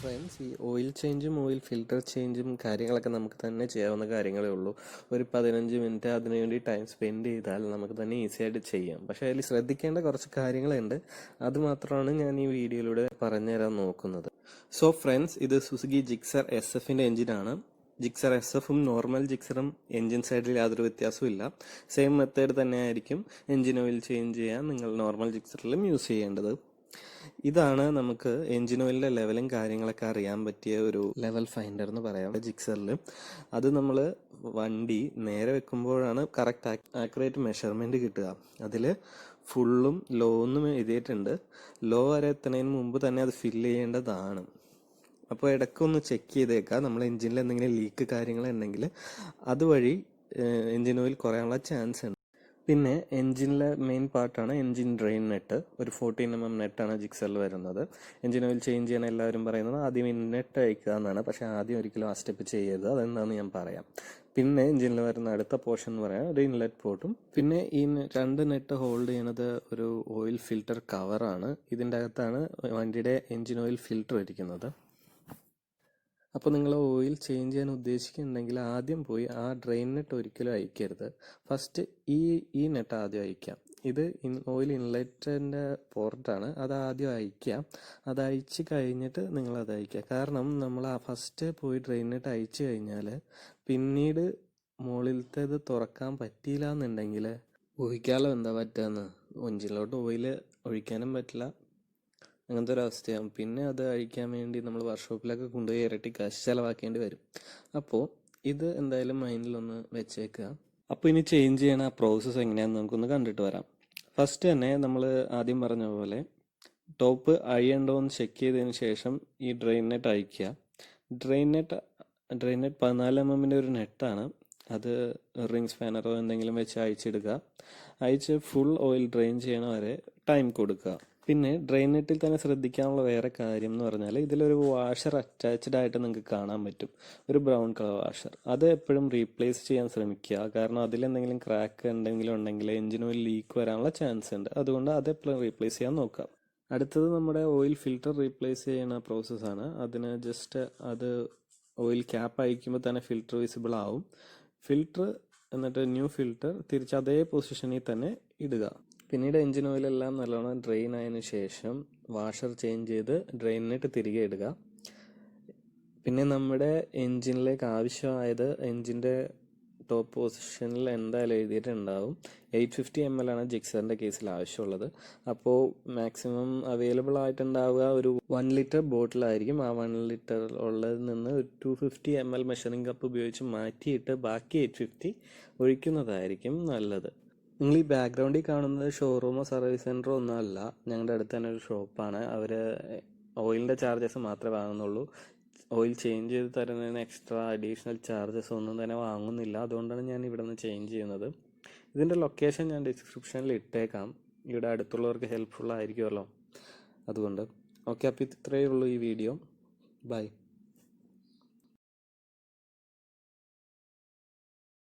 Friends, ഈ oil ചേഞ്ചും oil filter ചേഞ്ചും കാര്യങ്ങളൊക്കെ നമുക്ക് തന്നെ ചെയ്യാവുന്ന കാര്യങ്ങളേ ഉള്ളൂ. ഒരു 15 മിനിറ്റ് അതിനുവേണ്ടി ടൈം സ്പെൻഡ് ചെയ്താൽ നമുക്ക് തന്നെ ഈസി ആയിട്ട് ചെയ്യാം. പക്ഷേ അതിൽ ശ്രദ്ധിക്കേണ്ട കുറച്ച് കാര്യങ്ങളുണ്ട്. അത് മാത്രമാണ് ഞാൻ ഈ വീഡിയോയിലൂടെ പറഞ്ഞുതരാൻ നോക്കുന്നത്. സോ ഫ്രണ്ട്സ്, ഇത് സുസുക്കി ജിക്സർ SF-ൻ്റെ എഞ്ചിനാണ്. ജിക്സർ SF-ഉം നോർമൽ ജിക്സറും എഞ്ചിൻ സൈഡിൽ യാതൊരു വ്യത്യാസവും ഇല്ല. സെയിം മെത്തേഡ് തന്നെ ആയിരിക്കും എഞ്ചിൻ ഓയിൽ ചേഞ്ച് ചെയ്യാൻ നിങ്ങൾ നോർമൽ ജിക്സറിലും യൂസ് ചെയ്യേണ്ടത്. ഇതാണ് നമുക്ക് എഞ്ചിൻ ഓയിലിൻ്റെ ലെവലും കാര്യങ്ങളൊക്കെ അറിയാൻ പറ്റിയ ഒരു ലെവൽ ഫൈൻഡർ എന്ന് പറയാം ജിക്സറിൽ. അത് നമ്മൾ വണ്ടി നേരെ വെക്കുമ്പോഴാണ് കറക്റ്റ് ആക്യുറേറ്റ് മെഷർമെൻറ്റ് കിട്ടുക. അതിൽ ഫുള്ളും ലോ എന്നും എഴുതിയിട്ടുണ്ട്. ലോ വരെ എത്തുന്നതിന് മുമ്പ് തന്നെ അത് ഫില്ല് ചെയ്യേണ്ടതാണ്. അപ്പോൾ ഇടയ്ക്കൊന്ന് ചെക്ക് ചെയ്തേക്കാം. നമ്മൾ എഞ്ചിനിൽ എന്തെങ്കിലും ലീക്ക് കാര്യങ്ങളുണ്ടെങ്കിൽ അതുവഴി എഞ്ചിൻ ഓയിൽ കുറയാനുള്ള ചാൻസ് ഉണ്ട്. പിന്നെ എൻജിനിലെ മെയിൻ പാർട്ടാണ് എൻജിൻ ഡ്രെയിൻ നെറ്റ്. ഒരു 14mm നെറ്റാണ് ജിക്സറിൽ വരുന്നത്. എൻജിൻ ഓയിൽ ചേഞ്ച് ചെയ്യാൻ എല്ലാവരും പറയുന്നത് ആദ്യം ഈ നെറ്റ് അയക്കുക എന്നാണ്. പക്ഷേ ആദ്യം ഒരിക്കലും ആ സ്റ്റെപ്പ് ചെയ്യരുത്. അതെന്താണെന്ന് ഞാൻ പറയാം. പിന്നെ എൻജിനിൽ വരുന്ന അടുത്ത പോർഷൻ എന്ന് പറയാം ഒരു ഇൻലെറ്റ് പോർട്ടും. പിന്നെ ഈ 2 നെറ്റ് ഹോൾഡ് ചെയ്യണത് ഒരു ഓയിൽ ഫിൽറ്റർ കവറാണ്. ഇതിൻ്റെ അകത്താണ് വണ്ടിയുടെ എൻജിൻ ഓയിൽ ഫിൽറ്റർ ഇരിക്കുന്നത്. അപ്പോൾ നിങ്ങൾ ഓയിൽ ചേഞ്ച് ചെയ്യാൻ ഉദ്ദേശിക്കുന്നുണ്ടെങ്കിൽ ആദ്യം പോയി ആ ഡ്രെയിൻ നെറ്റ് ഒരിക്കലും അയക്കരുത്. ഫസ്റ്റ് ഈ നെറ്റ് ആദ്യം അയക്കാം. ഇത് ഓയിൽ ഇൻലെറ്റിൻ്റെ പോർട്ടാണ്. അത് ആദ്യം അയക്കാം. അത് അയച്ച് കഴിഞ്ഞിട്ട് നിങ്ങളത് അയക്കുക. കാരണം നമ്മൾ ആ ഫസ്റ്റ് പോയി ഡ്രെയിൻ നെറ്റ് അയച്ചു കഴിഞ്ഞാൽ പിന്നീട് മുകളിലത്തേത് തുറക്കാൻ പറ്റിയില്ല എന്നുണ്ടെങ്കിൽ ഊഹിക്കാലോ എന്താ പറ്റുകയെന്ന്. എഞ്ചിനിലോട്ട് ഓയിൽ ഒഴിക്കാനും പറ്റില്ല. അങ്ങനത്തെ ഒരു അവസ്ഥയാകും. പിന്നെ അത് അഴിക്കാൻ വേണ്ടി നമ്മൾ വർക്ക്ഷോപ്പിലൊക്കെ കൊണ്ടുപോയി ഇരട്ടി കാശ് ചിലവാക്കേണ്ടി വരും. അപ്പോൾ ഇത് എന്തായാലും മൈൻഡിലൊന്ന് വെച്ചേക്കുക. അപ്പോൾ ഇനി ചേഞ്ച് ചെയ്യണ ആ പ്രോസസ്സ് എങ്ങനെയാണെന്ന് നമുക്കൊന്ന് കണ്ടിട്ട് വരാം. ഫസ്റ്റ് തന്നെ നമ്മൾ ആദ്യം പറഞ്ഞ പോലെ ടോപ്പ് അഴിയുണ്ടോ എന്ന് ചെക്ക് ചെയ്തതിന് ശേഷം ഈ ഡ്രെയിൻ നെറ്റ് അഴിക്കുക. ഡ്രെയിൻ നെറ്റ് 14mm ഒരു നെറ്റാണ്. അത് റിംഗ് സ്പാനറോ എന്തെങ്കിലും വെച്ച് അഴിച്ചെടുക്കുക. അഴിച്ച് ഫുൾ ഓയിൽ ഡ്രെയിൻ ചെയ്യണ വരെ ടൈം കൊടുക്കുക. പിന്നെ ഡ്രെയിൻ നെറ്റിൽ തന്നെ ശ്രദ്ധിക്കാനുള്ള വേറെ കാര്യം എന്ന് പറഞ്ഞാൽ ഇതിലൊരു വാഷർ അറ്റാച്ച്ഡ് ആയിട്ട് നിങ്ങൾക്ക് കാണാൻ പറ്റും. ഒരു ബ്രൗൺ കളർ വാഷർ. അത് എപ്പോഴും റീപ്ലേസ് ചെയ്യാൻ ശ്രമിക്കുക. കാരണം അതിലെന്തെങ്കിലും ക്രാക്ക് എന്തെങ്കിലും ഉണ്ടെങ്കിൽ എഞ്ചിൻ ഓയിൽ ലീക്ക് വരാനുള്ള ചാൻസ് ഉണ്ട്. അതുകൊണ്ട് അത് എപ്പോഴും റീപ്ലേസ് ചെയ്യാൻ നോക്കുക. അടുത്തത് നമ്മുടെ ഓയിൽ ഫിൽറ്റർ റീപ്ലേസ് ചെയ്യുന്ന പ്രോസസ്സാണ്. അതിന് ജസ്റ്റ് അത് ഓയിൽ ക്യാപ്പ് അയക്കുമ്പോൾ തന്നെ ഫിൽറ്റർ വിസിബിൾ ആവും. ഫിൽറ്റർ എന്നിട്ട് ന്യൂ ഫിൽറ്റർ തിരിച്ച് അതേ പൊസിഷനിൽ തന്നെ ഇടുക. പിന്നീട് എഞ്ചിൻ ഓയിലെല്ലാം നല്ലോണം ഡ്രെയിൻ ആയതിനു ശേഷം വാഷർ ചേഞ്ച് ചെയ്ത് ഡ്രെയിൻ നെറ്റ് തിരികെ ഇടുക. പിന്നെ നമ്മുടെ എഞ്ചിനിലേക്ക് ആവശ്യമായത് എഞ്ചിൻ്റെ ടോപ്പ് പൊസിഷനിൽ എന്തായാലും എഴുതിയിട്ടുണ്ടാവും. 850 ml ആണ് ജിക്സറിൻ്റെ കേസിൽ ആവശ്യമുള്ളത്. അപ്പോൾ മാക്സിമം അവൈലബിൾ ആയിട്ടുണ്ടാവുക ഒരു 1 ലിറ്റർ ബോട്ടിലായിരിക്കും. ആ 1 ലിറ്റർ ഉള്ളതിൽ നിന്ന് 250 ml മെഷറിംഗ് കപ്പ് ഉപയോഗിച്ച് മാറ്റിയിട്ട് ബാക്കി 850 ഒഴിക്കുന്നതായിരിക്കും നല്ലത്. നിങ്ങൾ ഈ ബാക്ക്ഗ്രൗണ്ടിൽ കാണുന്നത് ഷോറൂമോ സർവീസ് സെൻറ്ററോ ഒന്നും അല്ല. ഞങ്ങളുടെ അടുത്ത് തന്നെ ഒരു ഷോപ്പാണ്. അവർ ഓയിലിൻ്റെ ചാർജസ് മാത്രമേ വാങ്ങുന്നുള്ളൂ. ഓയിൽ ചേഞ്ച് ചെയ്ത് തരുന്നതിന് എക്സ്ട്രാ അഡീഷണൽ ചാർജസ് ഒന്നും തന്നെ വാങ്ങുന്നില്ല. അതുകൊണ്ടാണ് ഞാൻ ഇവിടെ നിന്ന് ചേഞ്ച് ചെയ്യുന്നത്. ഇതിൻ്റെ ലൊക്കേഷൻ ഞാൻ ഡിസ്ക്രിപ്ഷനിൽ ഇട്ടേക്കാം. ഇവിടെ അടുത്തുള്ളവർക്ക് ഹെൽപ്ഫുൾ ആയിരിക്കുമല്ലോ. അതുകൊണ്ട് ഓക്കെ. അപ്പോൾ ഇത്രയേ ഉള്ളൂ ഈ വീഡിയോ. ബൈ.